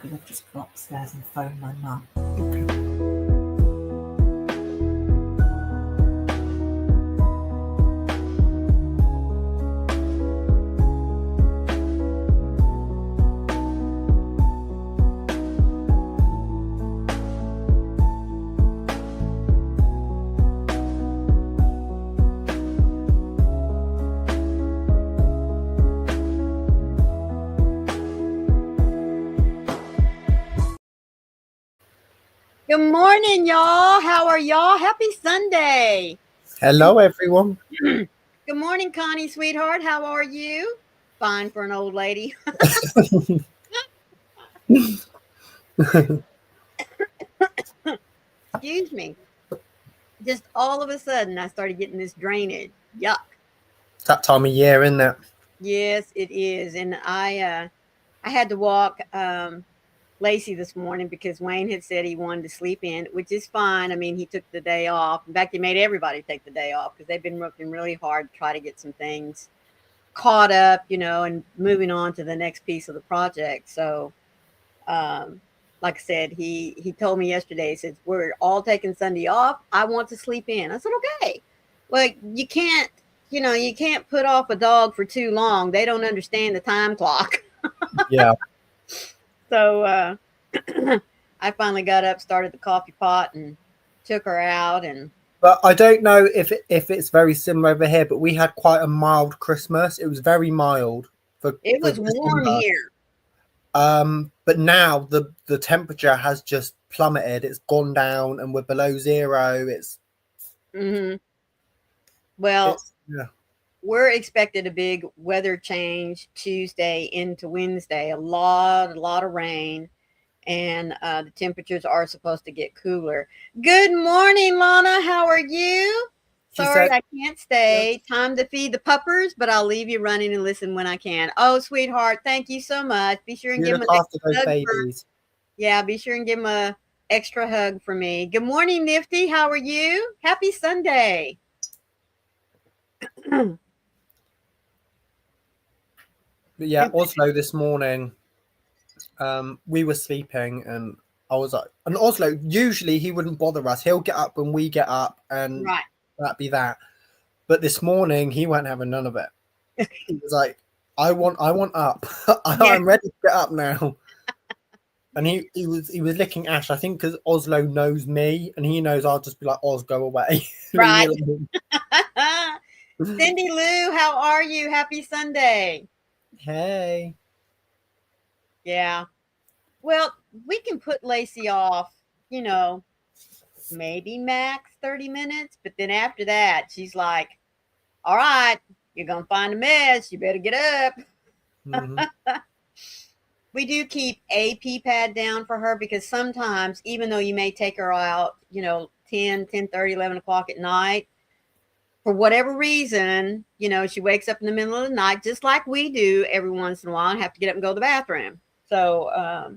because I've just gone upstairs and phoned my mum. Good morning, y'all. How are y'all? Happy Sunday. Hello, everyone. Good morning, Connie, sweetheart. How are you? Fine for an old lady. Excuse me. Just all of a sudden, I started getting this drainage. Yuck. It's that time of year, isn't it? Yes, it is. And I had to walk Lacey this morning because Wayne had said he wanted to sleep in, which is fine. I mean, he took the day off. In fact, he made everybody take the day off because they've been working really hard to try to get some things caught up, and moving on to the next piece of the project. So, like I said, he told me yesterday, he says, we're all taking Sunday off. I want to sleep in. I said, okay. Well, you can't put off a dog for too long. They don't understand the time clock. Yeah. So I finally got up, started the coffee pot, and took her out. But I don't know if it's very similar over here, but we had quite a mild Christmas. It was very mild. It was warm here. But now the temperature has just plummeted. It's gone down, and we're below zero. Well, we're expected a big weather change Tuesday into Wednesday. A lot of rain, and the temperatures are supposed to get cooler. Good morning, Lana. How are you? Sorry, I can't stay. Yep. Time to feed the puppers, but I'll leave you running and listen when I can. Oh, sweetheart, thank you so much. Be sure and give them an extra hug. Be sure and give them an extra hug for me. Good morning, Nifty. How are you? Happy Sunday. But yeah, Oslo this morning, we were sleeping, and I was like, and Oslo, usually he wouldn't bother us. He'll get up when we get up, and that'd be that. But this morning he won't have none of it. He was like, I want up. I'm ready to get up now. And he was licking Ash, I think, because Oslo knows me, and he knows I'll just be like, Oz, go away. Right. Cindy Lou, how are you? Happy Sunday. Hey. Yeah. Well, we can put Lacey off, maybe max 30 minutes. But then after that, she's like, all right, you're going to find a mess. You better get up. Mm-hmm. We do keep a pee pad down for her because sometimes, even though you may take her out, 10, 10:30, 11 o'clock at night, for whatever reason, she wakes up in the middle of the night, just like we do every once in a while, and have to get up and go to the bathroom. So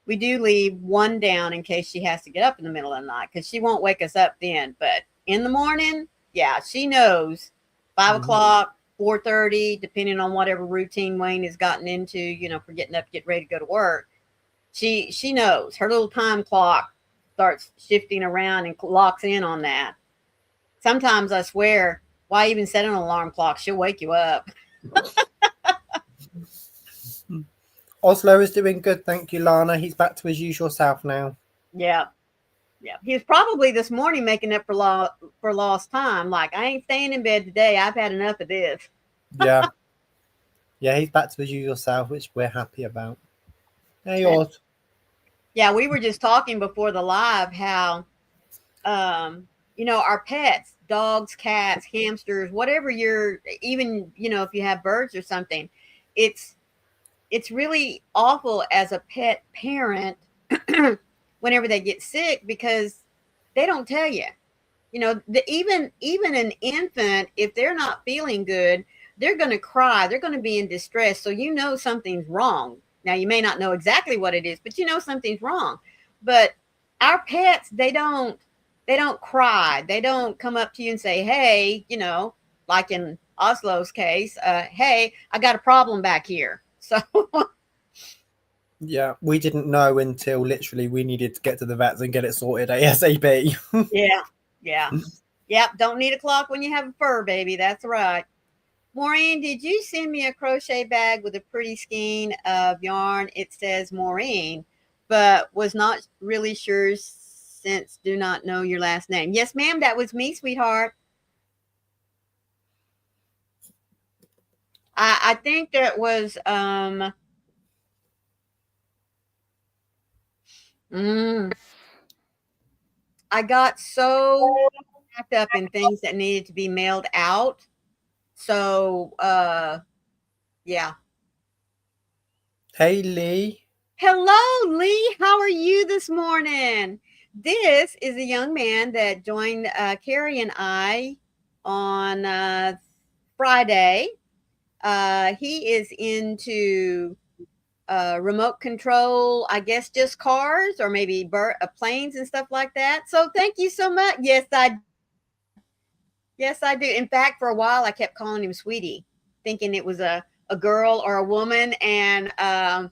we do leave one down in case she has to get up in the middle of the night, because she won't wake us up then. But in the morning, she knows 5 o'clock, 4:30, depending on whatever routine Wayne has gotten into, for getting up, get ready to go to work. She knows her little time clock starts shifting around and locks in on that. Sometimes I swear, why even set an alarm clock? She'll wake you up. Oslo is doing good. Thank you, Lana. He's back to his usual self now. Yeah. He was probably this morning making up for lost time. Like, I ain't staying in bed today. I've had enough of this. Yeah. Yeah, he's back to his usual self, which we're happy about. Hey, Oz. Yeah, we were just talking before the live how, our pets, dogs, cats, hamsters, whatever even, if you have birds or something, it's really awful as a pet parent whenever they get sick, because they don't tell you. Even an infant, if they're not feeling good, they're going to cry. They're going to be in distress. So something's wrong. Now, you may not know exactly what it is, but something's wrong. But our pets, they don't cry. They don't come up to you and say, hey, like in Oslo's case, hey, I got a problem back here. So Yeah, we didn't know until literally we needed to get to the vets and get it sorted ASAP. Yeah. Don't need a clock when you have a fur baby. That's right. Maureen, did you send me a crochet bag with a pretty skein of yarn? It says Maureen, but was not really sure since do not know your last name. Yes, ma'am, that was me, sweetheart. I think that was I got so packed up in things that needed to be mailed out. So yeah. Hey, Lee. Hello, Lee. How are you this morning? This is a young man that joined Carrie and I on Friday. He is into remote control, I guess just cars or maybe planes and stuff like that. So thank you so much. Yes, I do. In fact, for a while, I kept calling him Sweetie, thinking it was a girl or a woman. And I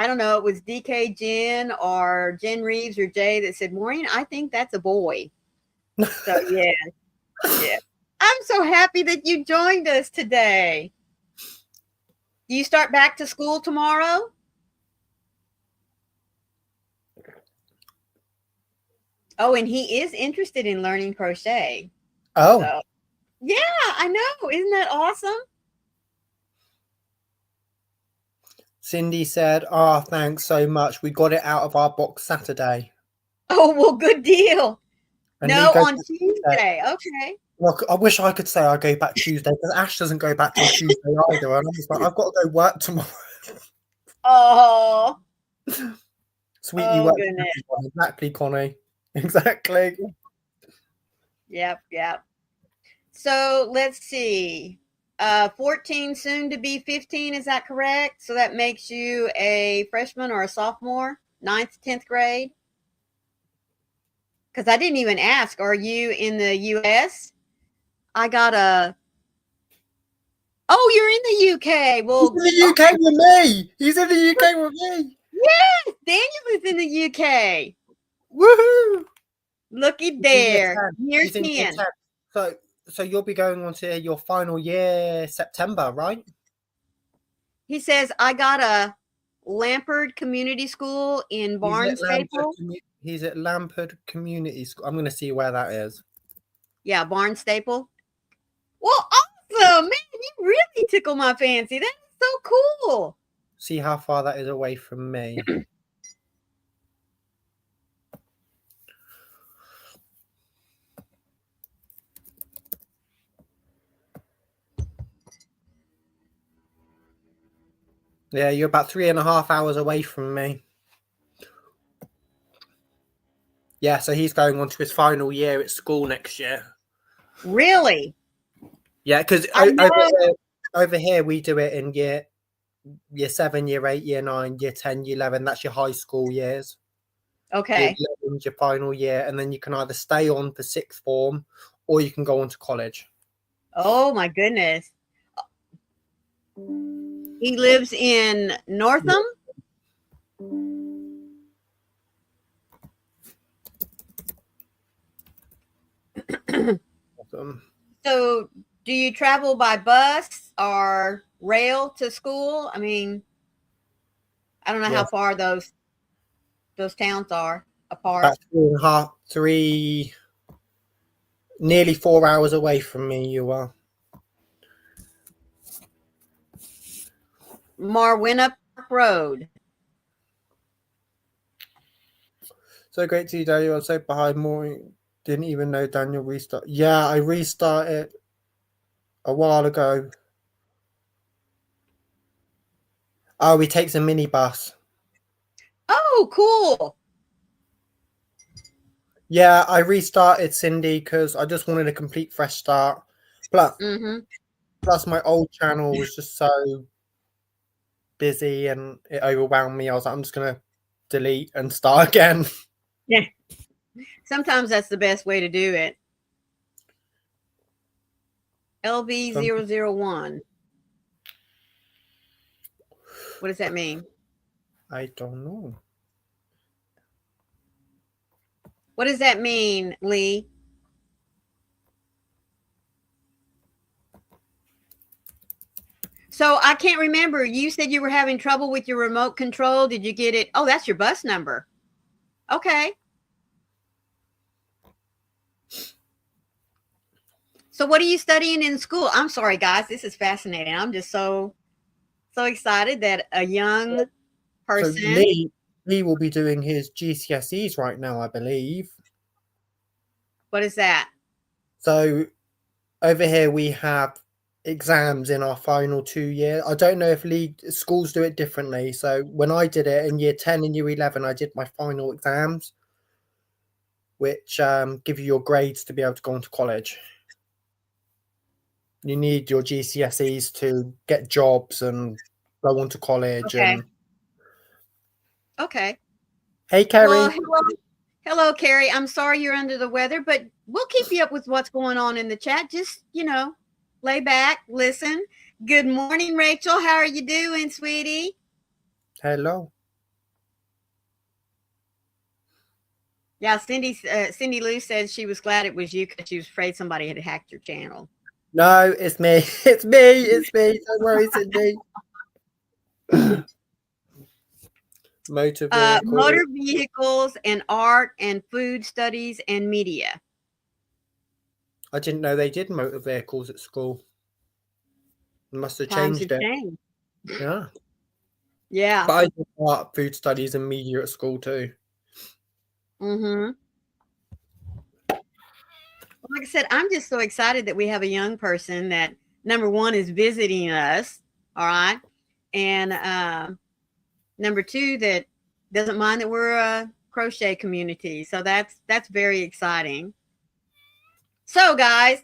don't know, it was DK Jen or Jen Reeves or Jay that said, Maureen, I think that's a boy. So, yeah. I'm so happy that you joined us today. Do you start back to school tomorrow? Oh, and he is interested in learning crochet. Oh. So, yeah, I know. Isn't that awesome? Cindy said, "Oh, thanks so much. We got it out of our box Saturday." Oh, well, good deal. And no, on Tuesday. Okay. Look, I wish I could say I go back Tuesday, because Ash doesn't go back till Tuesday either. And I'm just like, I've got to go work tomorrow. Oh. Sweetie, Oh, work. goodness. Exactly, Connie. Exactly. Yep. So let's see. 14, soon to be 15. Is that correct? So that makes you a freshman or a sophomore, 9th, 10th grade. Because I didn't even ask, are you in the U.S.? I got a. Oh, you're in the UK. Well, he's in the UK with me. He's in the UK with me. Yes, Daniel is in the UK. Woohoo! Looky there. Year He's in year 10. 10. So you'll be going on to your final year September, right? He says, I got a Lampard Community School in Barnstaple. He's at Lampard Community School. I'm going to see where that is. Yeah, Barnstaple. Well, awesome, man! You really tickle my fancy. That's so cool. See how far that is away from me. Yeah, you're about 3.5 hours away from me. Yeah, so he's going on to his final year at school next year. Really? Yeah, because over here we do it in year 7, year 8, year 9, year 10, year 11. That's your high school years. Okay. Year 11's your final year, and then you can either stay on for sixth form or you can go on to college. Oh my goodness. He lives in Northam? Awesome. So do you travel by bus or rail to school? I mean, I don't know how far those towns are apart. About 3.5, nearly 4 hours away from me you are. Marwinna Road. So great to see Daniel. I'm so behind. More didn't even know Daniel restart. Yeah, I restarted a while ago. Oh, he takes a minibus. Oh, cool. Yeah, I restarted, Cindy, because I just wanted a complete fresh start. Plus my old channel was just so busy and it overwhelmed me. I was like, I'm just going to delete and start again. Yeah. Sometimes that's the best way to do it. LV001. What does that mean? I don't know. What does that mean, Lee? So I can't remember. You said you were having trouble with your remote control. Did you get it? Oh, that's your bus number. Okay. So what are you studying in school? I'm sorry, guys. This is fascinating. I'm just so excited that a young person. So Lee will be doing his GCSEs right now, I believe. What is that? So over here we have exams in our final 2 years. I don't know if schools do it differently. So when I did it in year 10 and year 11, I did my final exams, which give you your grades to be able to go into college. You need your GCSEs to get jobs and go on to college. Okay. And okay. Hey, Kerry. Well, hello, Carrie. I'm sorry you're under the weather, but we'll keep you up with what's going on in the chat. Just, lay back, listen. Good morning, Rachel. How are you doing, sweetie? Hello. Yeah, Cindy Lou says she was glad it was you because she was afraid somebody had hacked your channel. No, it's me. It's me. It's me. Don't worry, Cindy. Motor vehicles and art and food studies and media. I didn't know they did motor vehicles at school. They must have changed it. Yeah. Yeah. But I did art, food studies, and media at school too. Mm-hmm. Like I said, I'm just so excited that we have a young person that, number one, is visiting us. All right. And number two, that doesn't mind that we're a crochet community. So that's very exciting. So, guys,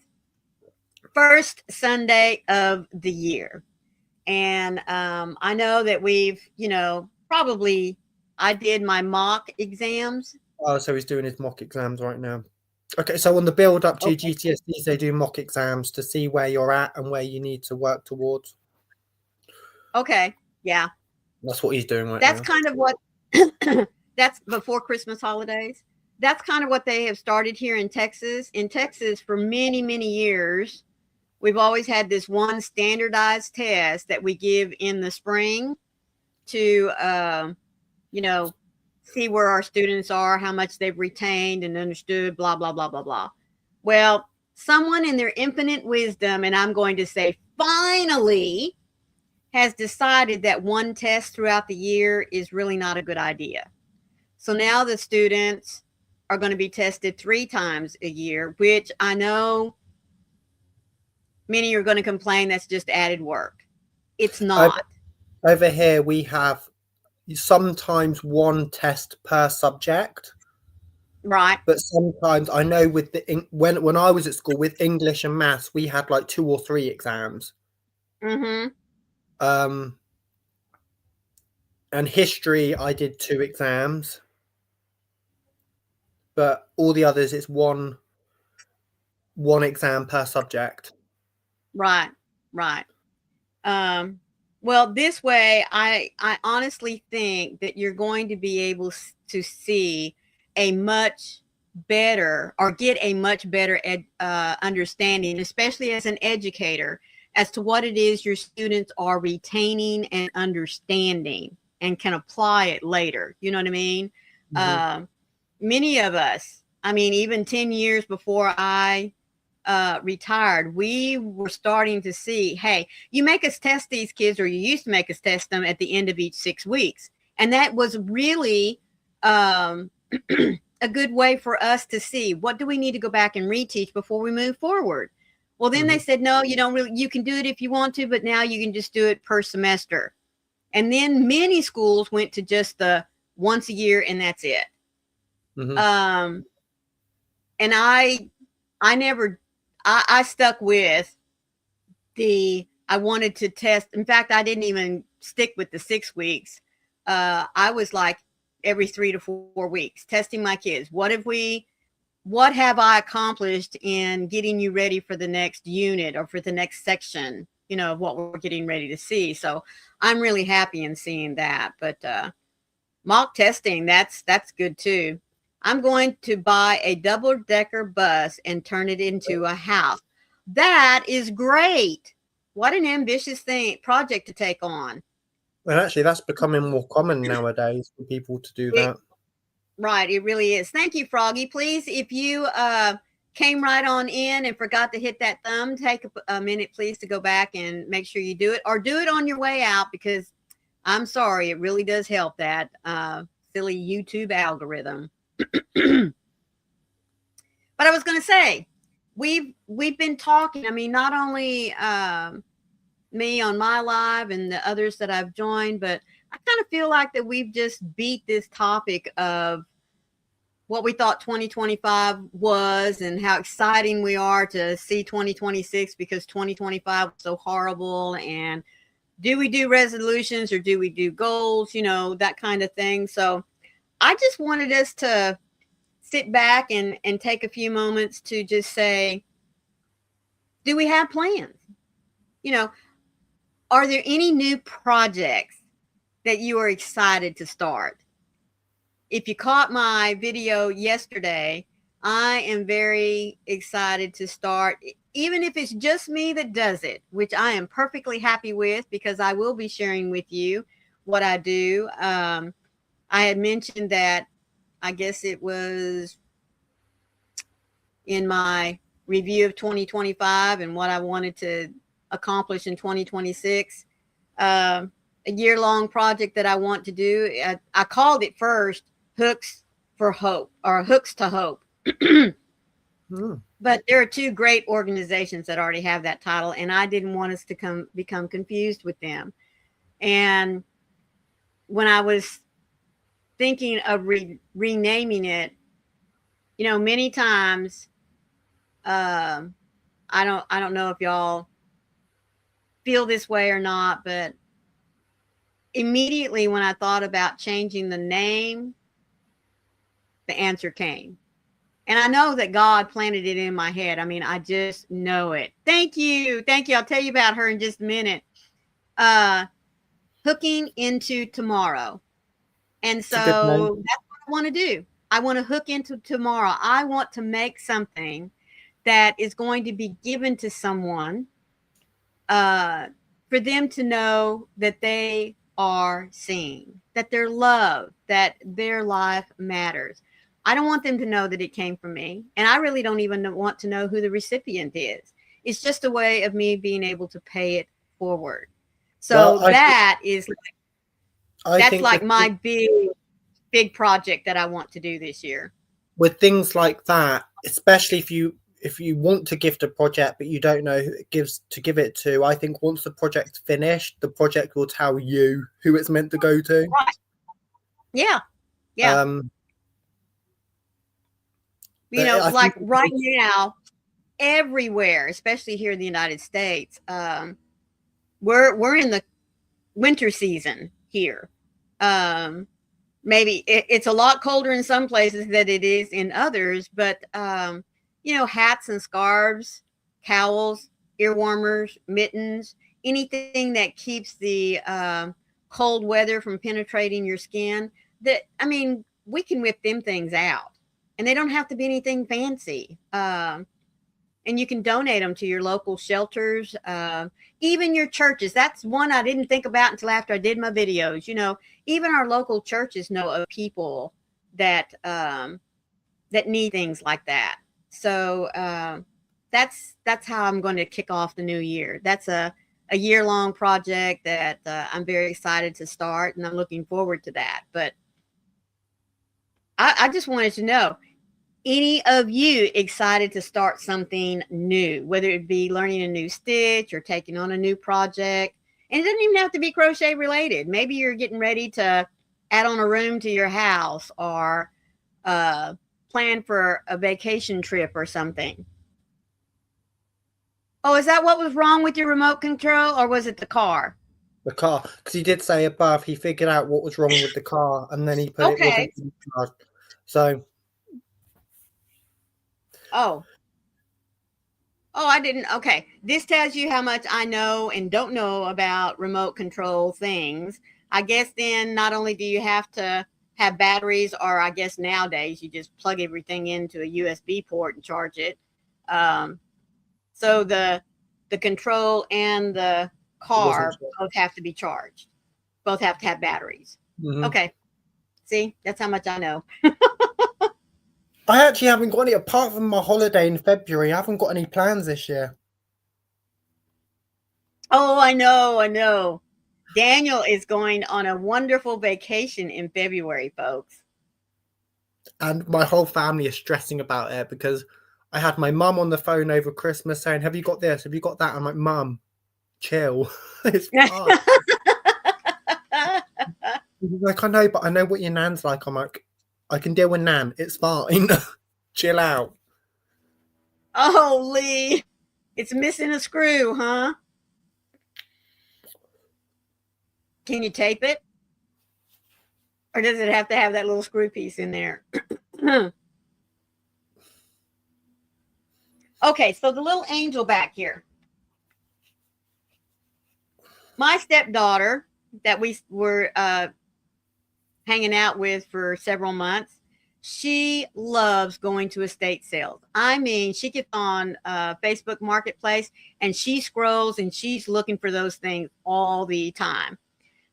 first Sunday of the year. And I know that we've, I did my mock exams. Oh, so he's doing his mock exams right now. Okay, so on the build up to GCSEs, they do mock exams to see where you're at and where you need to work towards. Okay, yeah. That's what he's doing right now. That's kind of what, that's before Christmas holidays. That's kind of what they have started here in Texas. In Texas, for many, many years, we've always had this one standardized test that we give in the spring to, see where our students are, how much they've retained and understood, blah, blah, blah, blah, blah. Well, someone in their infinite wisdom, and I'm going to say finally, has decided that one test throughout the year is really not a good idea. So now the students are going to be tested 3 times a year, which I know many are going to complain that's just added work. It's not. Over here, we have sometimes one test per subject. Right. But sometimes I know with when I was at school with English and maths, we had like 2 or 3 exams. Mm-hmm. And history, I did 2 exams. But all the others, it's one exam per subject. Right. Well, this way, I honestly think that you're going to be able to see a much better or get a much better understanding, especially as an educator, as to what it is your students are retaining and understanding and can apply it later. You know what I mean? Mm-hmm. Many of us, I mean, even 10 years before I retired, we were starting to see, hey, you make us test these kids, or you used to make us test them at the end of each 6 weeks. And that was really a good way for us to see, what do we need to go back and reteach before we move forward? Well, then they said, no, you don't really, you can do it if you want to, but now you can just do it per semester. And then many schools went to just the once a year and that's it. And I stuck with I wanted to test. In fact, I didn't even stick with the 6 weeks. I was like every 3 to 4 weeks testing my kids. What have I accomplished in getting you ready for the next unit or for the next section, of what we're getting ready to see. So I'm really happy in seeing that. But Mock testing, that's good too. I'm going to buy a double-decker bus and turn it into a house. That is great. What an ambitious project to take on. And actually, that's becoming more common nowadays for people to do that. Right, it really is. Thank you, Froggy. Please, if you came right on in and forgot to hit that thumb, take a minute, please, to go back and make sure you do it, or do it on your way out, because I'm sorry, it really does help, that silly YouTube algorithm. But I was going to say, we've been talking. I mean, not only me on my live and the others that I've joined, but I kind of feel like that we've just beat this topic of what we thought 2025 was and how exciting we are to see 2026, because 2025 was so horrible. And do we do resolutions or do we do goals? You know, that kind of thing. So I just wanted us to sit back and take a few moments to just say, do we have plans? You know, are there any new projects that you are excited to start? If you caught my video yesterday, I am very excited to start, even if it's just me that does it, which I am perfectly happy with, because I will be sharing with you what I do. I had mentioned that, I guess it was in my review of 2025 and what I wanted to accomplish in 2026. A year-long project that I want to do. I called it first Hooks for Hope, or Hooks to Hope. But there are two great organizations that already have that title, and I didn't want us to become confused with them. And when I was thinking of renaming it, you know, many times, I don't know if y'all feel this way or not, but immediately when I thought about changing the name, the answer came. And I know that God planted it in my head. I mean, I just know it. Thank you. Thank you. I'll tell you about her in just a minute. Hooking into tomorrow. And so that's what I want to do. I want to hook into tomorrow. I want to make something that is going to be given to someone for them to know that they are seen, that they're loved, that their life matters. I don't want them to know that it came from me. And I really don't even want to know who the recipient is. It's just a way of me being able to pay it forward. So that's like my big project that I want to do this year. With things like that, especially if you want to gift a project but you don't know who it to give it to, I think once the project's finished, the project will tell you who it's meant to go to. Right. Yeah. Yeah. You know, like right now, everywhere, especially here in the United States, we're in the winter season here. Maybe it's a lot colder in some places than it is in others, but you know, hats and scarves, cowls, ear warmers, mittens, anything that keeps the cold weather from penetrating your skin. I mean, we can whip them things out. And they don't have to be anything fancy. And you can donate them to your local shelters, even your churches. That's one I didn't think about until after I did my videos. You know, even our local churches know of people that need things like that. So that's how I'm going to kick off the new year. That's a year-long project that I'm very excited to start, and I'm looking forward to that. But I just wanted to know, any of you excited to start something new, whether it be learning a new stitch or taking on a new project? And it doesn't even have to be crochet related. Maybe you're getting ready to add on a room to your house, or plan for a vacation trip or something. Oh, is that what was wrong with your remote control, or was it the car? The car, because he did say above he figured out what was wrong with the car, and then he put it wasn't in charge. So Oh, I didn't. Okay. This tells you how much I know and don't know about remote control things. I guess then not only do you have to have batteries, or I guess nowadays you just plug everything into a USB port and charge it. So the control and the car both have to be charged. Both have to have batteries. Okay. See, that's how much I know. I actually haven't got any, apart from my holiday in February, I haven't got any plans this year. Oh, I know. Daniel is going on a wonderful vacation in February, folks. And my whole family is stressing about it because I had my mum on the phone over Christmas saying, have you got this? Have you got that? I'm like, Mum, chill. It's fine. Like, I know, but I know what your nan's like. I'm like, I can deal with Nan. It's fine. Chill out. Oh, Lee, it's missing a screw, huh? Can you tape it? Or does it have to have that little screw piece in there? Okay, so the little angel back here. My stepdaughter that we were hanging out with for several months, she loves going to estate sales. I mean, she gets on Facebook Marketplace and she scrolls and she's looking for those things all the time.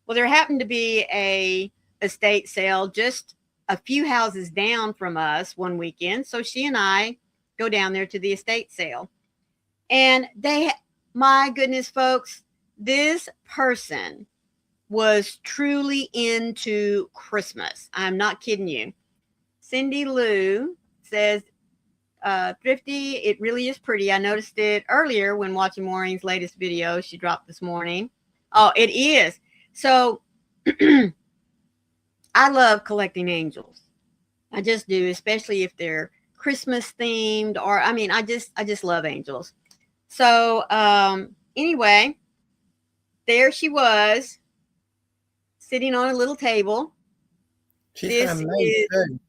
Well, there happened to be a estate sale just a few houses down from us one weekend. So she and I go down there to the estate sale. And my goodness, folks, this person was truly into Christmas. I'm not kidding you. Cindy Lou says, Thrifty, it really is pretty. I noticed it earlier when watching Maureen's latest video she dropped this morning. Oh, it is. So I love collecting angels. I just do, especially if they're Christmas themed, or I mean, I just love angels. So anyway, there she was sitting on a little table. She's handmade too.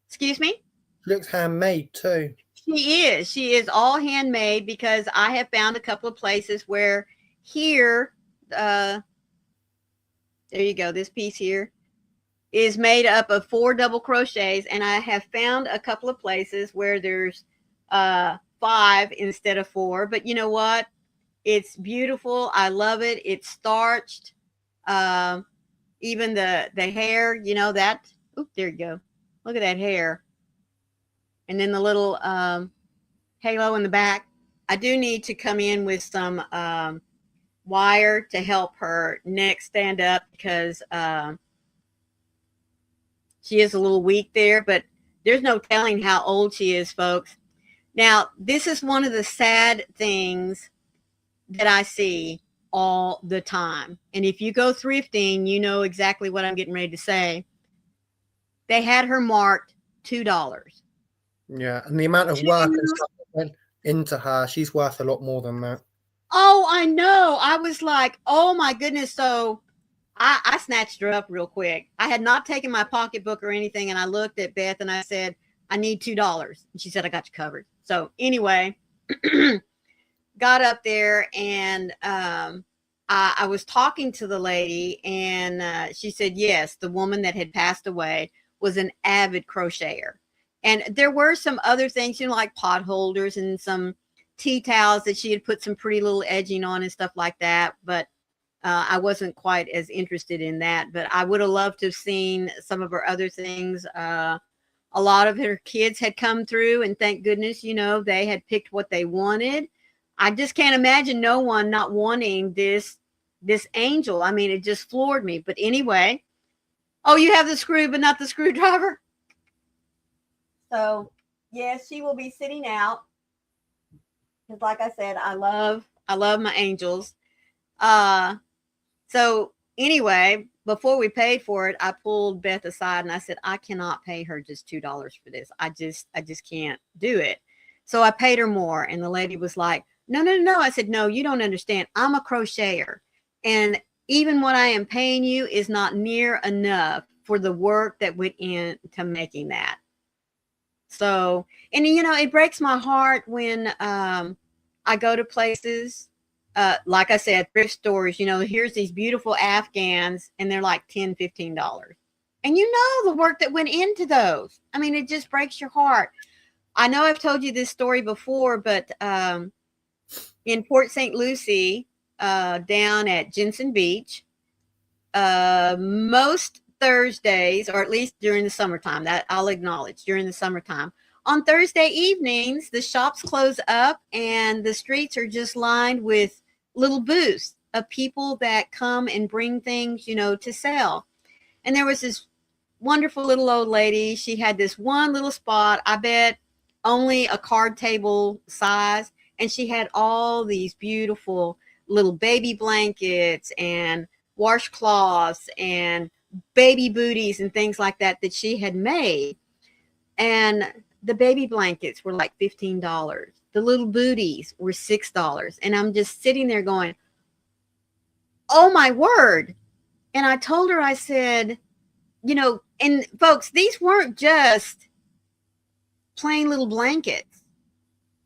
Excuse me? She looks handmade too. She is. She is all handmade because I have found a couple of places where here, there you go. This piece here is made up of 4 double crochets, and I have found a couple of places where there's 5 instead of 4. But you know what? It's beautiful. I love it. It's starched. Even the hair, you know that. Oop, there you go. Look at that hair. And then the little halo in the back. I do need to come in with some wire to help her neck stand up because she is a little weak there, but there's no telling how old she is, folks. Now, this is one of the sad things that I see all the time. And if you go thrifting, you know exactly what I'm getting ready to say. They had her marked $2. Yeah, and the amount of work and stuff that went into her, she's worth a lot more than that. Oh, I know. I was like, oh my goodness. So I snatched her up real quick. I had not taken my pocketbook or anything, and I looked at Beth and I said, I need $2. And she said, I got you covered. So anyway, got up there and I was talking to the lady, and she said, yes, the woman that had passed away was an avid crocheter. And there were some other things, you know, like pot holders and some tea towels that she had put some pretty little edging on and stuff like that. But I wasn't quite as interested in that. But I would have loved to have seen some of her other things. A lot of her kids had come through, and thank goodness, you know, they had picked what they wanted. I just can't imagine no one not wanting this angel. I mean, it just floored me. But anyway, oh, you have the screw, but not the screwdriver. So yes, she will be sitting out. Because like I said, I love my angels. So anyway, before we paid for it, I pulled Beth aside and I said, I cannot pay her just $2 for this. I just can't do it. So I paid her more. And the lady was like, no. I said, no, you don't understand. I'm a crocheter. And even what I am paying you is not near enough for the work that went into making that. So, and you know, it breaks my heart when I go to places like I said, thrift stores, you know, here's these beautiful Afghans and they're like $10, $15. And you know the work that went into those. I mean, it just breaks your heart. I know I've told you this story before, but in Port St. Lucie, down at Jensen Beach, most Thursdays, or at least during the summertime, that I'll acknowledge, during the summertime, on Thursday evenings, the shops close up and the streets are just lined with little booths of people that come and bring things, you know, to sell. And there was this wonderful little old lady. She had this one little spot, I bet only a card table size, and she had all these beautiful little baby blankets and washcloths and baby booties and things like that that she had made. And the baby blankets were like $15. The little booties were $6. And I'm just sitting there going, oh my word. And I told her, I said, you know, and folks, these weren't just plain little blankets.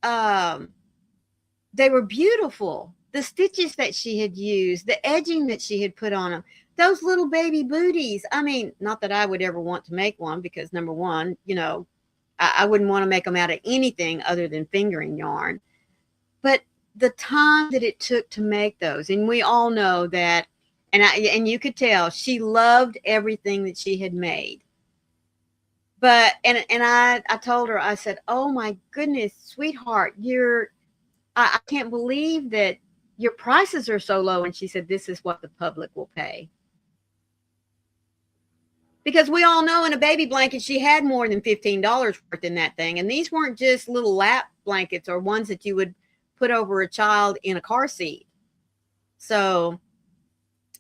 They were beautiful. The stitches that she had used, the edging that she had put on them, those little baby booties. I mean, not that I would ever want to make one because, number one, you know, I wouldn't want to make them out of anything other than fingering yarn. But the time that it took to make those, and we all know that, and you could tell she loved everything that she had made. But and I told her, I said, oh my goodness, sweetheart, I can't believe that your prices are so low. And she said, this is what the public will pay. Because we all know in a baby blanket, she had more than $15 worth in that thing. And these weren't just little lap blankets or ones that you would put over a child in a car seat. So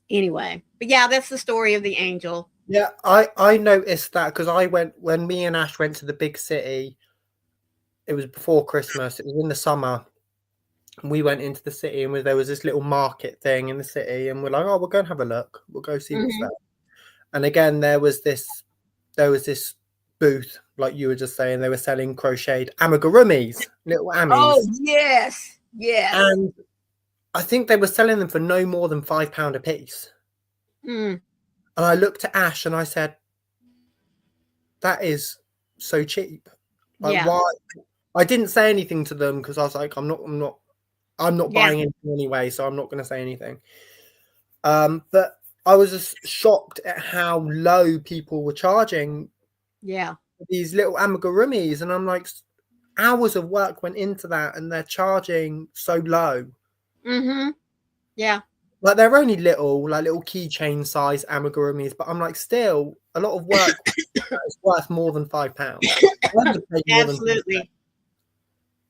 anyway, but yeah, that's the story of the angel. Yeah, I noticed that because when me and Ash went to the big city, it was before Christmas, it was in the summer. We went into the city and there was this little market thing in the city, and we're like, oh, we'll go and have a look. We'll go see what's there. And again, there was this booth, like you were just saying, they were selling crocheted amigurumis, little ammies. Oh, yes. Yes. And I think they were selling them for no more than £5 a piece. Mm. And I looked at Ash and I said, that is so cheap. Like, yeah. Why? I didn't say anything to them because I was like, I'm not buying anything anyway, so I'm not going to say anything. But I was just shocked at how low people were charging. Yeah. These little amigurumis, and I'm like, hours of work went into that, and they're charging so low. Mm-hmm. Yeah. Like they're only little keychain size amigurumis, but I'm like, still a lot of work is worth more than £5. Absolutely.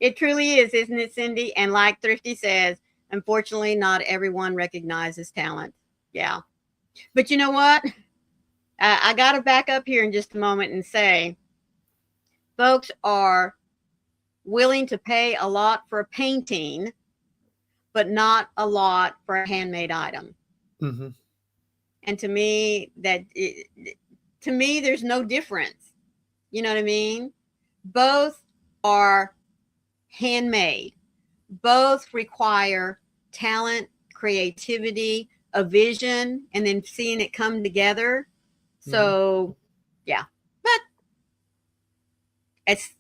It truly is, isn't it, Cindy? And like Thrifty says, unfortunately, not everyone recognizes talent. Yeah. But you know what? I got to back up here in just a moment and say, folks are willing to pay a lot for a painting, but not a lot for a handmade item. Mm-hmm. And to me, there's no difference. You know what I mean? Both are handmade. Both require talent, creativity, a vision, and then seeing it come together. So, yeah. But it's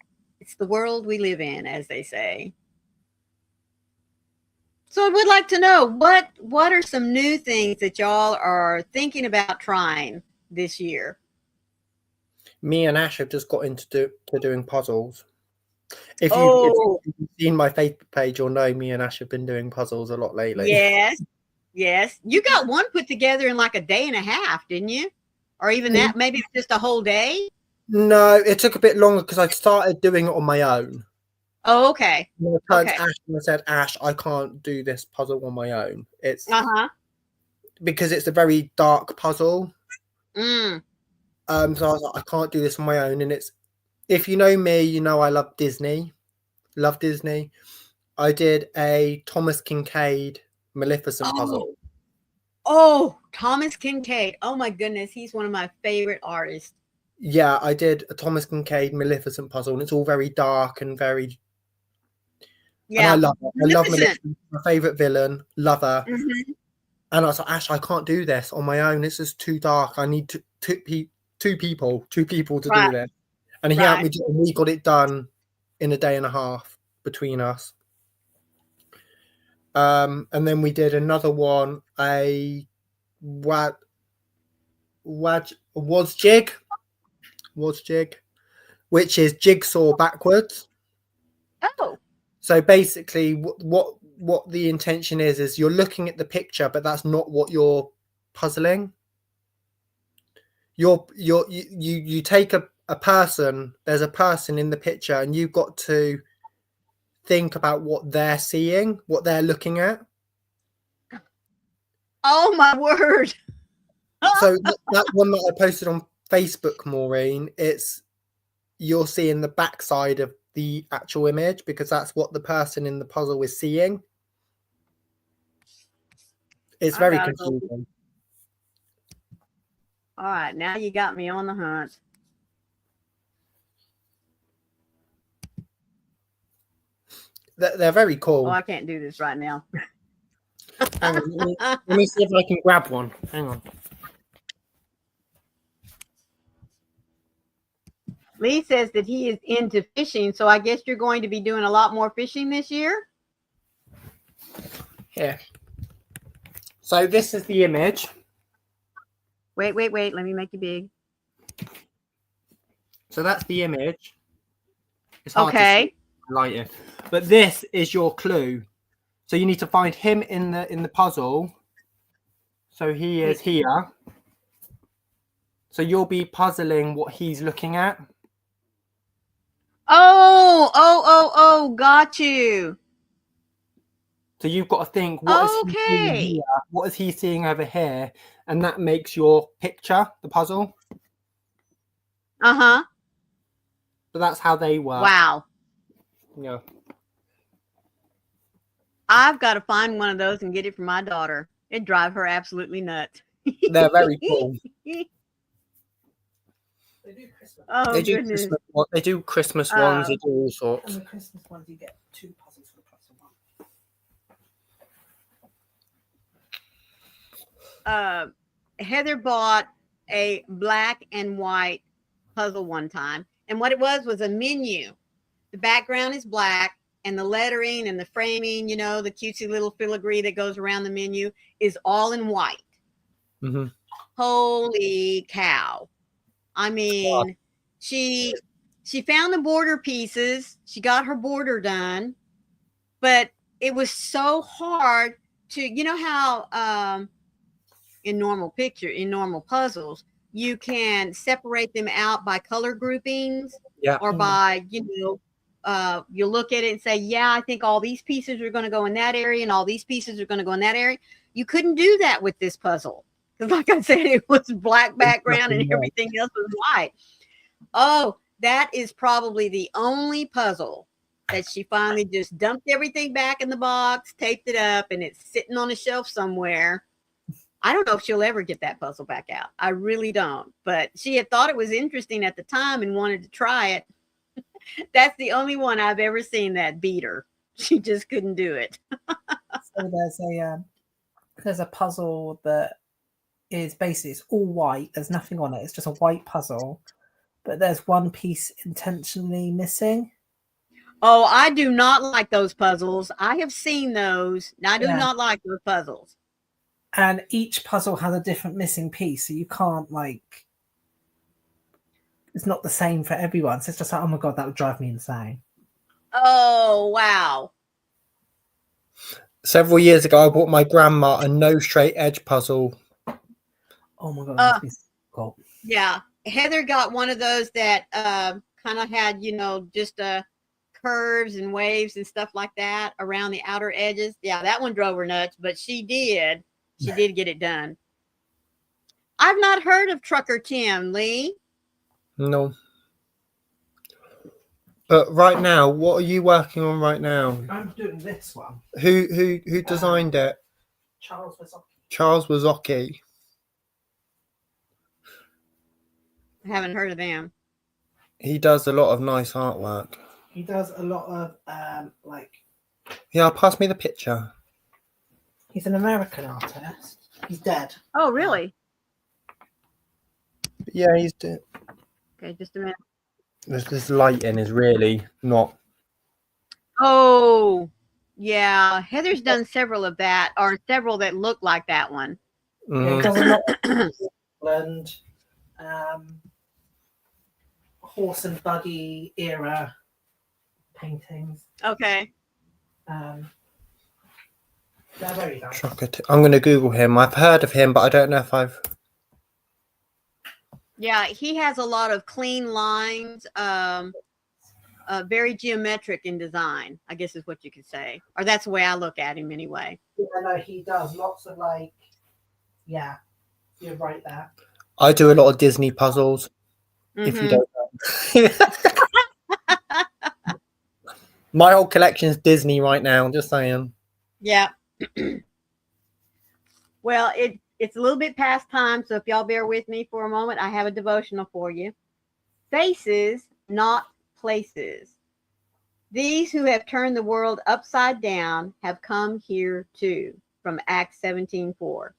the world we live in, as they say. So I would like to know what are some new things that y'all are thinking about trying this year? Me and Ash have just got into doing puzzles. If you've seen my Facebook page, you'll know me and Ash have been doing puzzles a lot lately. Yes. You got one put together in like a day and a half, didn't you? Or even that, maybe just a whole day? No, it took a bit longer because I started doing it on my own. Oh, okay. And I turned to Ash and I said, Ash, I can't do this puzzle on my own. It's because it's a very dark puzzle. Mm. So I was like, I can't do this on my own. And it's, if you know me, you know I love Disney. Love Disney. I did a Thomas Kincaid Maleficent puzzle. Oh, Thomas Kincaid. Oh my goodness, he's one of my favorite artists. Yeah, I did a Thomas Kincaid Maleficent puzzle, and it's all very dark and very And I love it. I love Magnificent. Melissa, my favourite villain. Love her. Mhm. And I was like, Ash, I can't do this on my own. This is too dark. I need two people to Right. do this. And he helped me do it, and we got it done in a day and a half between us. And then we did another one, a was jig, which is jigsaw backwards. Oh. So basically, what the intention is you're looking at the picture, but that's not what you're puzzling. You take a person. There's a person in the picture, and you've got to think about what they're seeing, what they're looking at. Oh my word. So that one that I posted on Facebook, Maureen, you're seeing the backside of the actual image because that's what the person in the puzzle is seeing. It's very confusing. All right, now you got me on the hunt. They're very cool. Oh, I can't do this right now. Hang on, let me see if I can grab one. Hang on. Lee says that he is into fishing, so I guess you're going to be doing a lot more fishing this year? Here. So this is the image. Wait. Let me make you big. So that's the image. It's hard okay. to light it. But this is your clue. So you need to find him in the puzzle. So he is here. So you'll be puzzling what he's looking at. Oh, got you. So you've got to think, what is he seeing here? What is he seeing over here? And that makes your picture, the puzzle. Uh-huh. So that's how they work. Wow. Yeah. I've got to find one of those and get it for my daughter. It'd drive her absolutely nuts. They're very cool. They do Christmas. Oh, They do goodness. They do Christmas ones. They do all sorts. And the Christmas ones, you get 2 puzzles for the price of 1. Heather bought a black and white puzzle one time. And what it was a menu. The background is black and the lettering and the framing, you know, the cutesy little filigree that goes around the menu is all in white. Mm-hmm. Holy cow. I mean, wow. She found the border pieces. She got her border done, but it was so hard to, you know how in normal puzzles, you can separate them out by color groupings, or by, you know, you look at it and say, yeah, I think all these pieces are going to go in that area and all these pieces are going to go in that area. You couldn't do that with this puzzle. Because like I said, it was black background and everything else was white. Oh, that is probably the only puzzle that she finally just dumped everything back in the box, taped it up, and it's sitting on a shelf somewhere. I don't know if she'll ever get that puzzle back out. I really don't. But she had thought it was interesting at the time and wanted to try it. That's the only one I've ever seen that beat her. She just couldn't do it. So there's a puzzle that is basically, it's all white. There's nothing on it. It's just a white puzzle. But there's one piece intentionally missing. Oh, I do not like those puzzles. I have seen those. I do not like those puzzles. And each puzzle has a different missing piece. So you can't, like, it's not the same for everyone. So it's just like, oh my God, that would drive me insane. Oh, wow. Several years ago, I bought my grandma a no straight edge puzzle. Oh my God, that must be so cool. Yeah. Heather got one of those that kind of had, you know, just curves and waves and stuff like that around the outer edges. Yeah, that one drove her nuts, but she did get it done. I've not heard of Trucker Tim, Lee. No. But right now, what are you working on right now? I'm doing this one. Who designed it? Charles Wazocki. Charles Wazocki. I haven't heard of them. He does a lot of nice artwork. He does a lot of like Yeah, pass me the picture. He's an American artist. He's dead. Oh, really? Yeah, he's dead. Okay, just a minute. This lighting is really not. Oh, yeah. Heather's done several of that, or several that look like that one. Yeah, he does a lot of England, horse and buggy era paintings. Okay. They're very nice. I'm going to Google him. I've heard of him, but I don't know if I've. Yeah, he has a lot of clean lines, very geometric in design, I guess is what you could say. Or that's the way I look at him anyway. Yeah, no, he does lots of yeah, you're right there. I do a lot of Disney puzzles, if you don't know. My whole collection is Disney right now, just saying. Yeah. Well, it's a little bit past time, so if y'all bear with me for a moment, I have a devotional for you. Faces, not places. These who have turned the world upside down have come here too, from Acts 17:4.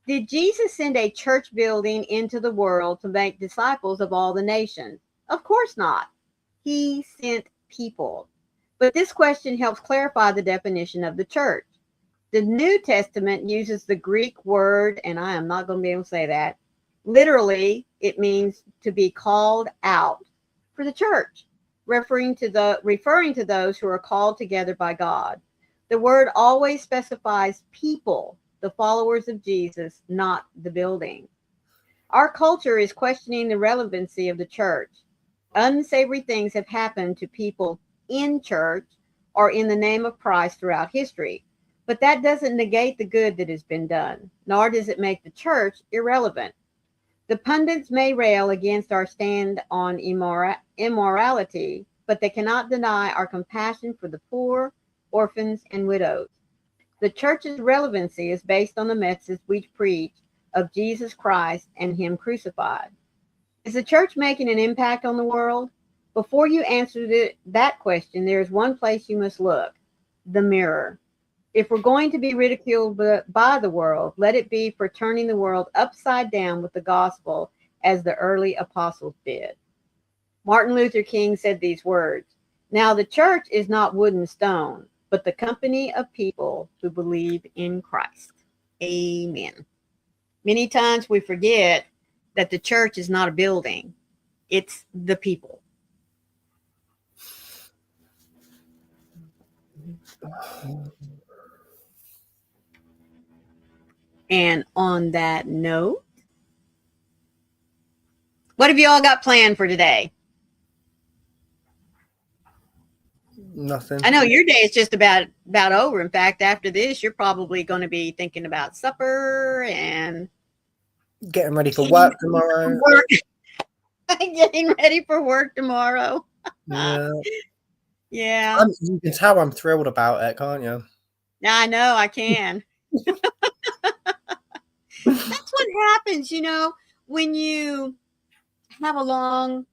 Did Jesus send a church building into the world to make disciples of all the nations? Of course not. He sent people. But this question helps clarify the definition of the church. The New Testament uses the Greek word, and I am not going to be able to say that. Literally, it means to be called out for the church, referring to those who are called together by God. The word always specifies people, the followers of Jesus, not the building. Our culture is questioning the relevancy of the church. Unsavory things have happened to people in church or in the name of Christ throughout history. But that doesn't negate the good that has been done, nor does it make the church irrelevant. The pundits may rail against our stand on immorality, but they cannot deny our compassion for the poor, orphans, and widows. The church's relevancy is based on the message we preach of Jesus Christ and Him crucified. Is the church making an impact on the world? Before you answer that question, there is one place you must look: the mirror. If we're going to be ridiculed by the world, let it be for turning the world upside down with the gospel, as the early apostles did. Martin Luther King said these words: "Now the church is not wood and stone, but the company of people who believe in Christ." Amen. Many times we forget that the church is not a building, it's the people. And on that note, what have you all got planned for today? Nothing. I know your day is just about over. In fact, after this, you're probably going to be thinking about supper and getting ready for work tomorrow. Getting ready for work tomorrow. Yeah. Yeah. You can tell I'm thrilled about it, can't you? I know, I can. That's what happens, when you have a long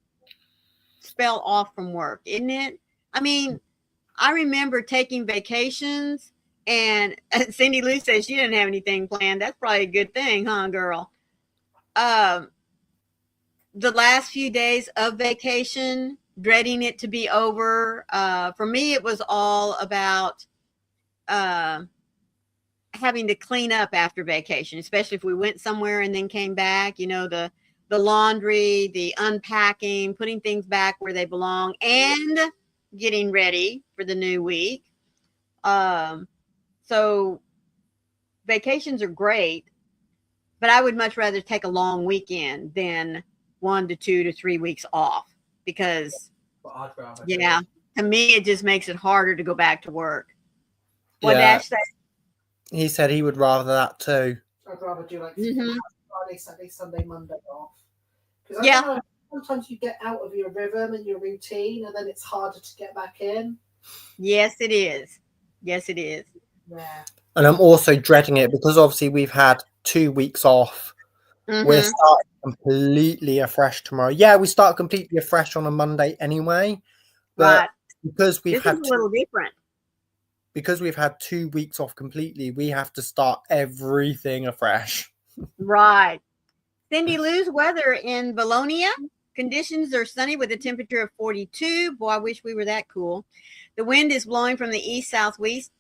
spell off from work, isn't it? I mean, I remember taking vacations, and Cindy Lou says she didn't have anything planned. That's probably a good thing, huh, girl? The last few days of vacation, dreading it to be over. For me, it was all about having to clean up after vacation, especially if we went somewhere and then came back, the laundry, the unpacking, putting things back where they belong, and getting ready for the new week. So vacations are great, but I would much rather take a long weekend than 1 to 2 to 3 weeks off, because to me, it just makes it harder to go back to work. What Dash said? He said he would rather that too. I'd rather do Friday, Saturday, Sunday, Monday off. Because sometimes you get out of your rhythm and your routine, and then it's harder to get back in. Yes, it is. Yes, it is. Yeah. And I'm also dreading it because obviously we've had 2 weeks off. Mm-hmm. We're starting completely afresh tomorrow. Yeah, we start completely afresh on a Monday anyway. But because we've had a little different. because we've had 2 weeks off completely, we have to start everything afresh. Right. Cindy Lou's weather in Bologna. Conditions are sunny with a temperature of 42. Boy, I wish we were that cool. The wind is blowing from the east-southwest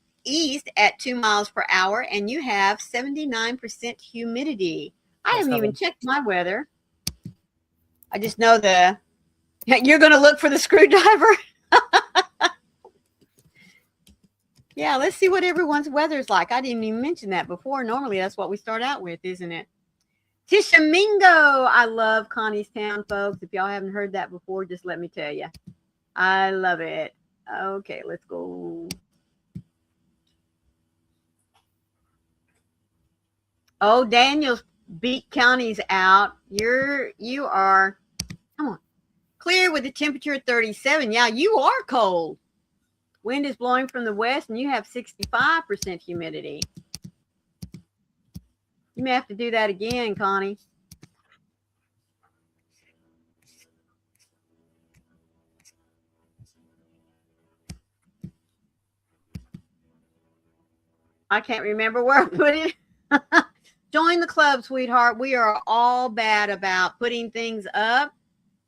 at 2 miles per hour, and you have 79% humidity. I haven't even checked my weather. I just know you're going to look for the screwdriver. Yeah, let's see what everyone's weather's like. I didn't even mention that before. Normally, that's what we start out with, isn't it? Tishomingo. I love Connie's Town, folks. If y'all haven't heard that before, just let me tell you. I love it. Okay, let's go. Oh, Daniel's beat counties out. You are, come on, clear with a temperature of 37. Yeah, you are cold. Wind is blowing from the west, and you have 65% humidity. You may have to do that again, Connie. I can't remember where I put it. Join the club, sweetheart. We are all bad about putting things up.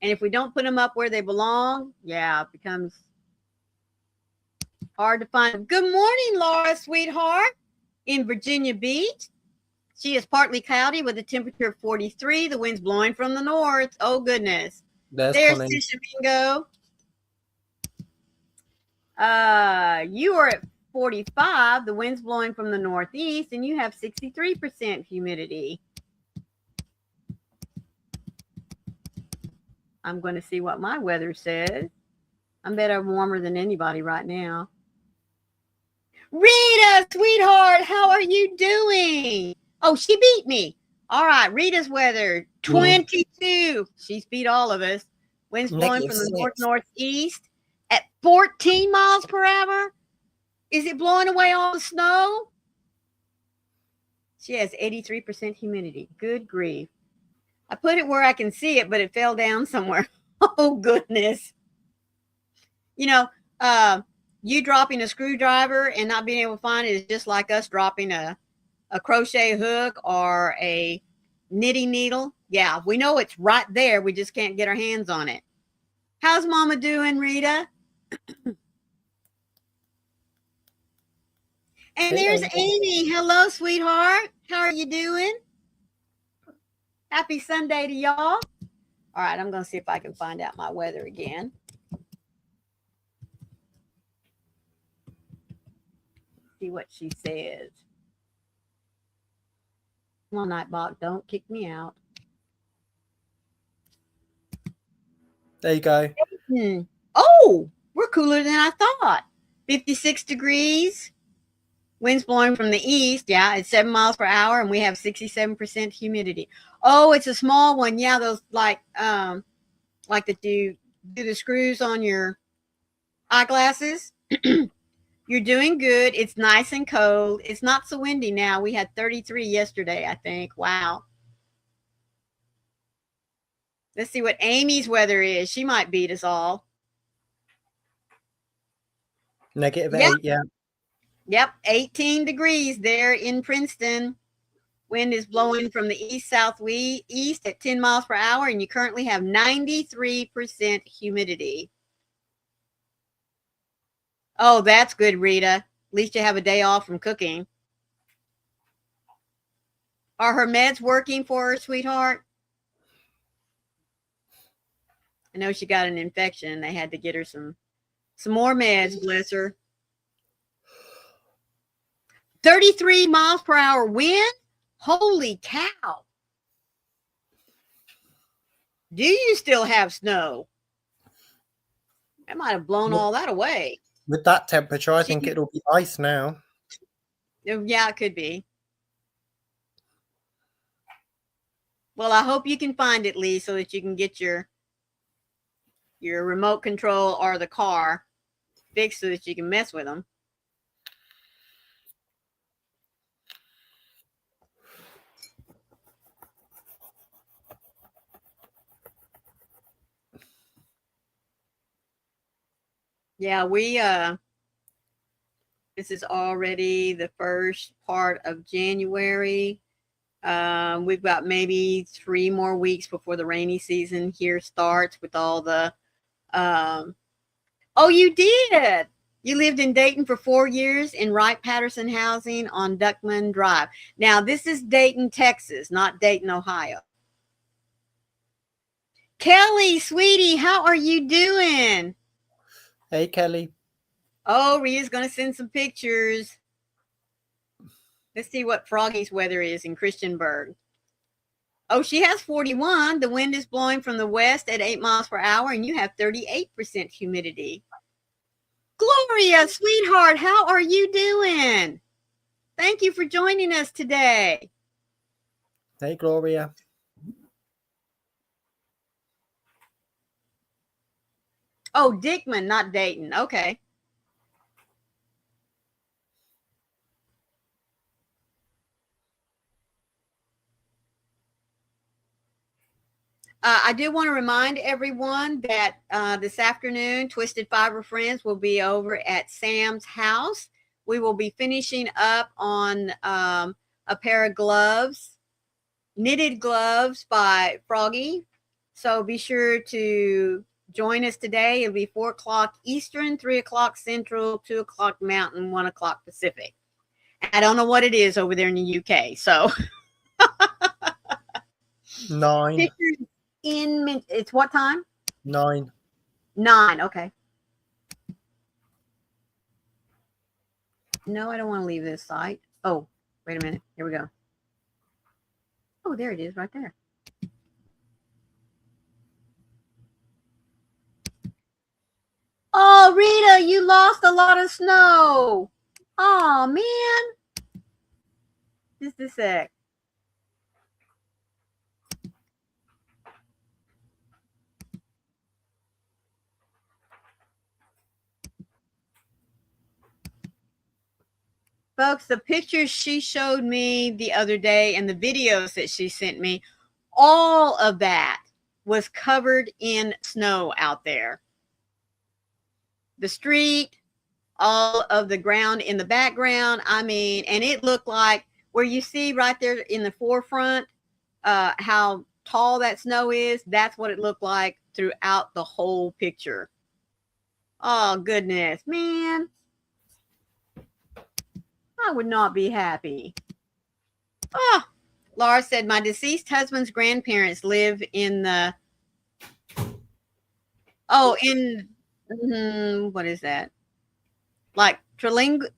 And if we don't put them up where they belong, yeah, it becomes hard to find. Good morning, Laura, sweetheart, in Virginia Beach. She is partly cloudy with a temperature of 43. The wind's blowing from the north. Oh, goodness. There's Tishomingo. You are at 45. The wind's blowing from the northeast, and you have 63% humidity. I'm going to see what my weather says. I bet I'm warmer than anybody right now. Rita, sweetheart, how are you doing? Oh, she beat me. All right, Rita's weather, 22. She's beat all of us. Winds blowing from the north-northeast at 14 miles per hour. Is it blowing away all the snow? She has 83% humidity. Good grief. I put it where I can see it, but it fell down somewhere. Oh, goodness. You know, you dropping a screwdriver and not being able to find it is just like us dropping a crochet hook or a knitting needle. Yeah, we know it's right there. We just can't get our hands on it. How's Mama doing, Rita? And there's Amy. Hello, sweetheart. How are you doing? Happy Sunday to y'all. All right, I'm going to see if I can find out my weather again. See what she says. Come on, Nightbot, don't kick me out. There you go. Oh, we're cooler than I thought. 56 degrees. Winds blowing from the east. Yeah, it's 7 miles per hour, and we have 67% humidity. Oh, it's a small one. Yeah, those like that you do the screws on your eyeglasses. You're doing good. It's nice and cold. It's not so windy now. We had 33 yesterday, I think. Wow. Let's see what Amy's weather is. She might beat us all. -8, yeah. Yep, 18 degrees there in Princeton. Wind is blowing from the east-southeast at 10 miles per hour, and you currently have 93% humidity. Oh, that's good, Rita. At least you have a day off from cooking. Are her meds working for her, sweetheart? I know she got an infection. They had to get her some more meds, bless her. 33 miles per hour wind? Holy cow. Do you still have snow? That might have blown all that away. With that temperature, I think it'll be ice now. Yeah, it could be. Well, I hope you can find it, Lee, so that you can get your remote control or the car fixed so that you can mess with them. Yeah, This is already the first part of January. We've got maybe 3 more weeks before the rainy season here starts with all the. Oh, you did. You lived in Dayton for 4 years in Wright Patterson Housing on Duckman Drive. Now, this is Dayton, Texas, not Dayton, Ohio. Kelly, sweetie, how are you doing? Hey, Kelly. Oh, Rita's going to send some pictures. Let's see what Froggy's weather is in Christiansburg. Oh, she has 41. The wind is blowing from the west at 8 miles per hour, and you have 38% humidity. Gloria, sweetheart, how are you doing? Thank you for joining us today. Hey, Gloria. Oh, Dickman, not Dayton. Okay. I do want to remind everyone that this afternoon, Twisted Fiber Friends will be over at Sam's house. We will be finishing up on a pair of gloves, knitted gloves by Froggy. So be sure to join us today. It'll be 4 o'clock Eastern, 3 o'clock Central, 2 o'clock Mountain, 1 o'clock Pacific. I don't know what it is over there in the UK. So 9. pictures it's what time? 9. 9. Okay. No, I don't want to leave this site. Oh, wait a minute. Here we go. Oh, there it is right there. Oh, Rita, you lost a lot of snow. Oh, man. Just a sec. Folks, the pictures she showed me the other day and the videos that she sent me, all of that was covered in snow out there. The street, all of the ground in the background. I mean, and it looked like where you see right there in the forefront how tall that snow is. That's what it looked like throughout the whole picture. Oh, goodness, man. I would not be happy. Oh, Laura said, my deceased husband's grandparents live in the, what is that? Like Trilingua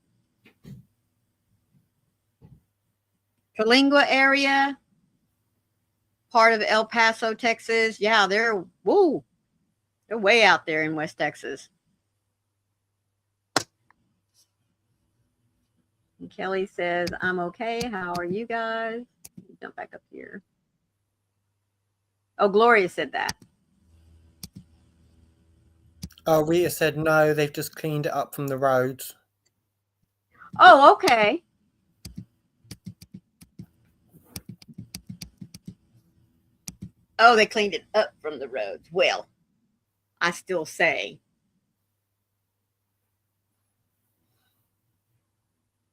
area, part of El Paso, Texas. Yeah, they're way out there in West Texas. And Kelly says, I'm okay. How are you guys? Jump back up here. Oh, Gloria said that. Oh, Rita said no, they've just cleaned it up from the roads. Oh, okay. Oh, they cleaned it up from the roads. Well, I still say.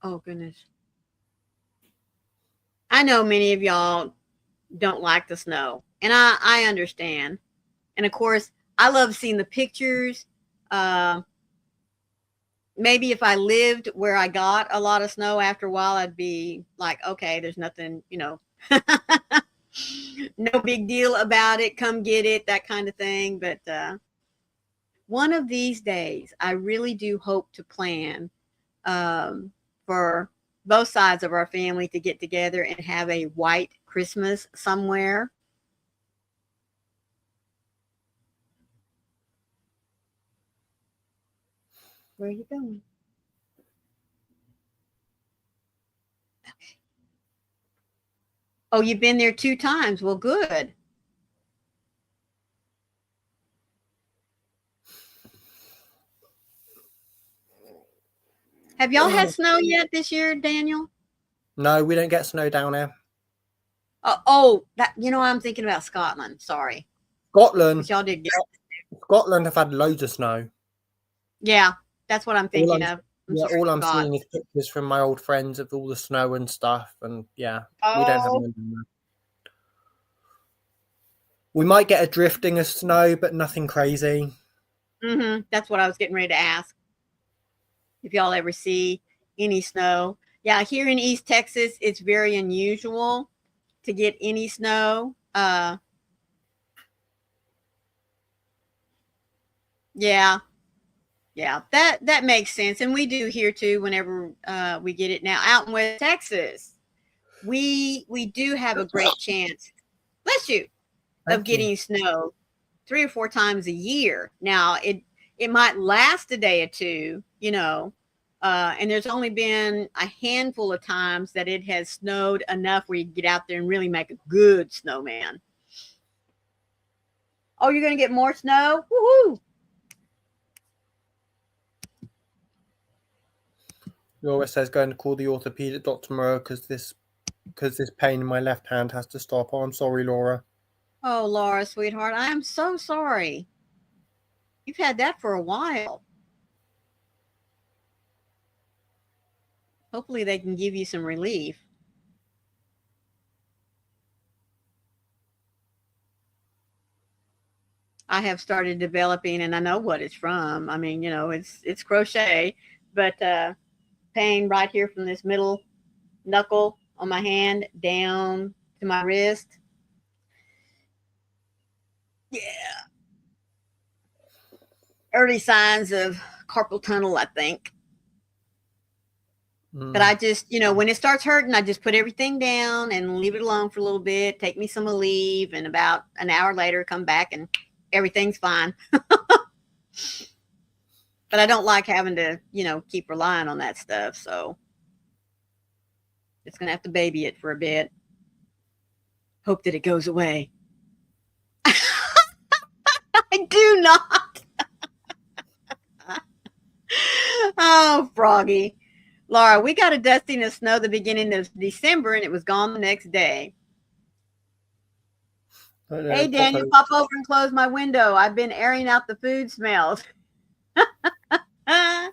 Oh, goodness. I know many of y'all don't like the snow, and I understand. And of course, I love seeing the pictures. Maybe if I lived where I got a lot of snow after a while, I'd be like, okay, there's nothing, no big deal about it. Come get it, that kind of thing. But one of these days, I really do hope to plan for both sides of our family to get together and have a white Christmas somewhere. Where are you going? Okay. Oh, you've been there 2 times. Well, good. Have y'all had snow yet this year, Daniel? No, we don't get snow down here. I'm thinking about Scotland. Sorry. Scotland. Y'all did get. Scotland have had loads of snow. Yeah, that's what I'm thinking of. All I'm seeing is pictures from my old friends of all the snow and stuff, and we don't have any. We might get a drifting of snow, but nothing crazy. That's what I was getting ready to ask. If y'all ever see any snow. Yeah, here in East Texas, it's very unusual to get any snow. Yeah, that makes sense. And we do here too whenever we get it now. Out in West Texas, we do have a great chance, bless you, of getting snow 3 or 4 times a year. Now, it might last a day or two, and there's only been a handful of times that it has snowed enough where you get out there and really make a good snowman. Oh, you're going to get more snow? Woohoo! Laura says going to call the orthopedic doctor tomorrow because this pain in my left hand has to stop. Oh, I'm sorry, Laura. Oh, Laura, sweetheart, I am so sorry. You've had that for a while. Hopefully they can give you some relief. I have started developing, and I know what it's from. I mean, it's crochet, but pain right here from this middle knuckle on my hand down to my wrist. Yeah. Early signs of carpal tunnel, I think. But I just, when it starts hurting, I just put everything down and leave it alone for a little bit, take me some Aleve, and about an hour later, come back and everything's fine. But I don't like having to, keep relying on that stuff. So it's going to have to baby it for a bit. Hope that it goes away. I do not. Oh, Froggy. Laura, we got a dusting of snow the beginning of December, and it was gone the next day. Hey, Daniel, pop over and close my window. I've been airing out the food smells. Oh,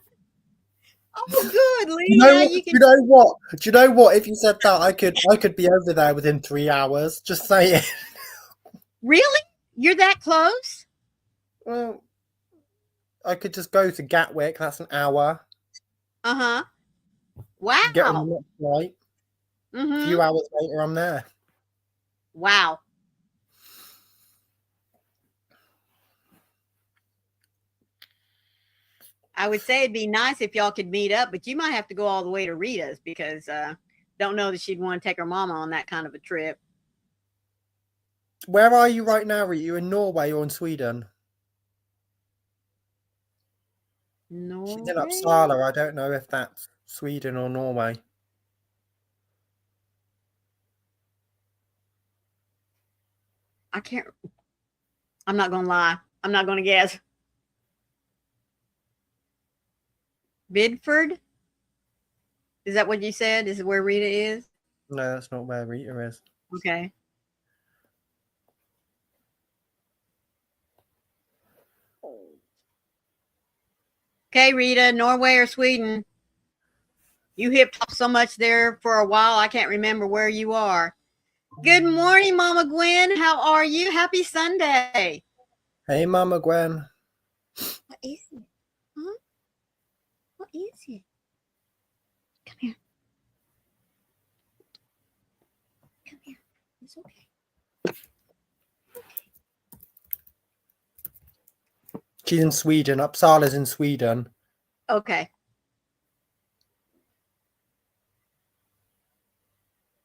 good, Lee. Do you know what? If you said that, I could be over there within 3 hours. Just saying. Really? You're that close? Well, I could just go to Gatwick. That's an hour. Uh-huh. Wow. Get on the next flight. A few hours later, I'm there. Wow. I would say it'd be nice if y'all could meet up, but you might have to go all the way to Rita's because don't know that she'd want to take her mama on that kind of a trip. Where are you right now? Are you in Norway or in Sweden? Norway? She's in Uppsala. I don't know if that's Sweden or Norway. I'm not going to lie. I'm not going to guess. Bidford? Is that what you said? Is it where Rita is? No, that's not where Rita is. Okay. Okay, Rita, Norway or Sweden? You hipped up so much there for a while, I can't remember where you are. Good morning, Mama Gwen. How are you? Happy Sunday. Hey, Mama Gwen. What is it? Huh? What is it? Come here. Come here. It's okay. She's in Sweden. Uppsala's in Sweden. Okay.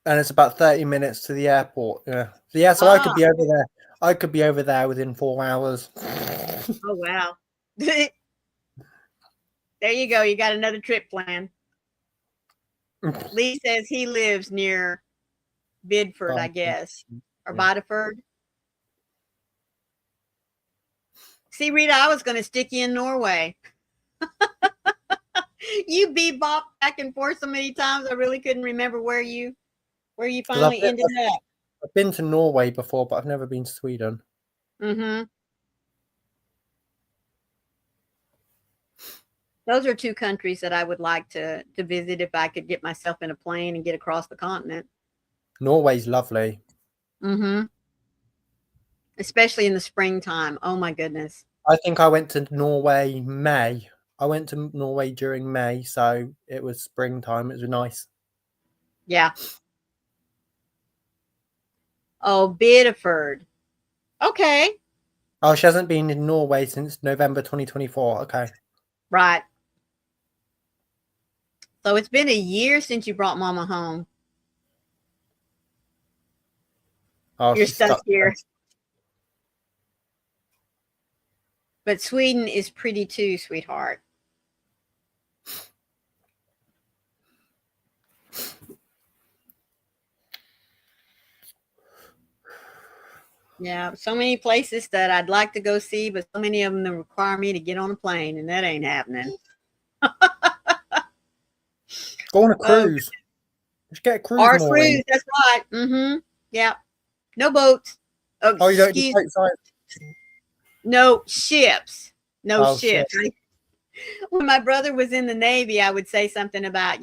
And it's about 30 minutes to the airport. Yeah. So I could be over there. I could be over there within 4 hours. Oh, wow. There you go. You got another trip planned. Lee says he lives near Bidford, I guess, or Bideford. See, Rita, I was going to stick you in Norway. You bebopped back and forth so many times, I really couldn't remember where you finally ended up. I've been to Norway before, but I've never been to Sweden. Mm-hmm. Those are two countries that I would like to visit if I could get myself in a plane and get across the continent. Norway's lovely. Mm-hmm. Especially in the springtime. Oh my goodness. I think I went to Norway May. I went to Norway during May, so it was springtime. It was nice. Yeah. Oh, Bideford. Okay. Oh, she hasn't been in Norway since November 2024. Okay. Right. So it's been a year since you brought Mama home. Oh, You're she's stuck here. there. But Sweden is pretty too, sweetheart. Yeah, so many places that I'd like to go see, but so many of them that require me to get on a plane, and that ain't happening. Go on a cruise. Just get a cruise. Or a mooring. cruise, that's right. Mm-hmm. Yeah. No boats. Oh, you don't do boat science? No ships. No ships. Shit. When my brother was in the Navy, I would say something about,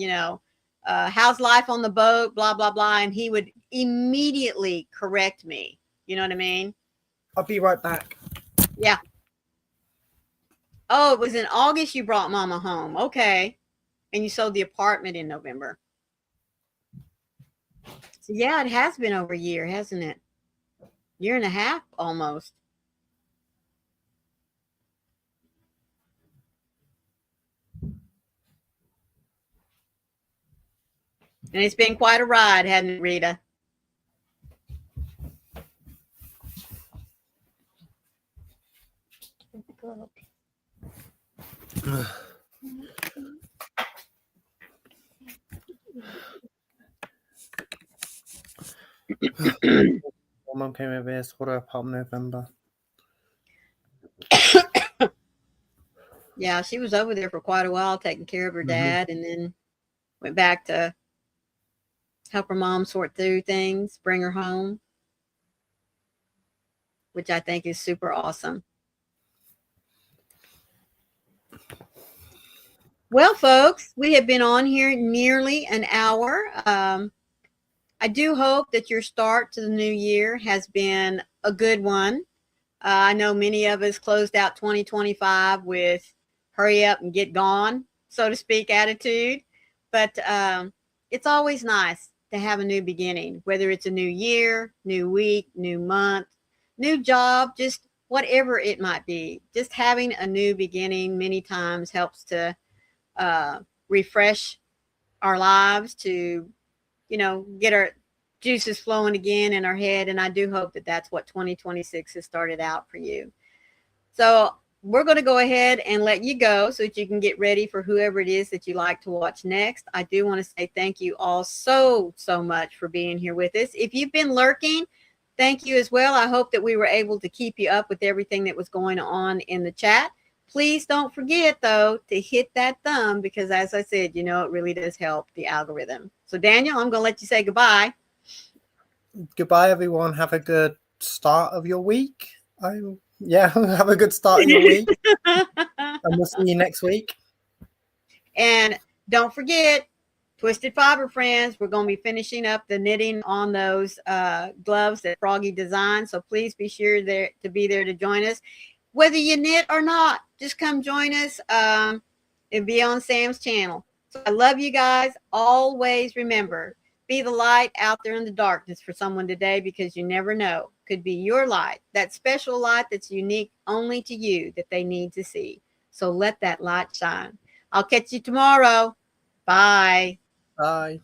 how's life on the boat, blah, blah, blah. And he would immediately correct me. You know what I mean? I'll be right back. Yeah. Oh, it was in August you brought Mama home. Okay. And you sold the apartment in November. So yeah, it has been over a year, hasn't it? Year and a half almost. And it's been quite a ride, hasn't it, Rita? Mum came over here, saw her apartment in November. Yeah, she was over there for quite a while taking care of her dad, and then went back to help her mom sort through things, bring her home, which I think is super awesome. Well, folks, we have been on here nearly an hour. I do hope that your start to the new year has been a good one. I know many of us closed out 2025 with hurry up and get gone, so to speak, attitude. But it's always nice to have a new beginning, whether it's a new year, new week, new month, new job, just whatever it might be. Just having a new beginning many times helps to refresh our lives, to get our juices flowing again in our head. And I do hope that that's what 2026 has started out for you. So we're going to go ahead and let you go so that you can get ready for whoever it is that you like to watch next. I do want to say thank you all so much for being here with us. If you've been lurking, thank you as well. I hope that we were able to keep you up with everything that was going on in the chat. Please don't forget, though, to hit that thumb because, as I said, it really does help the algorithm. So, Daniel, I'm going to let you say goodbye. Goodbye, everyone. Have a good start of your week. Have a good start of your week. And we'll see you next week. And don't forget, Twisted Fiber friends, we're going to be finishing up the knitting on those gloves that Froggy designed. So please be sure to be there to join us. Whether you knit or not, just come join us. It'll be on Sam's channel. So I love you guys. Always remember, be the light out there in the darkness for someone today, because you never know. Could be your light, that special light that's unique only to you that they need to see. So let that light shine. I'll catch you tomorrow. Bye. Bye.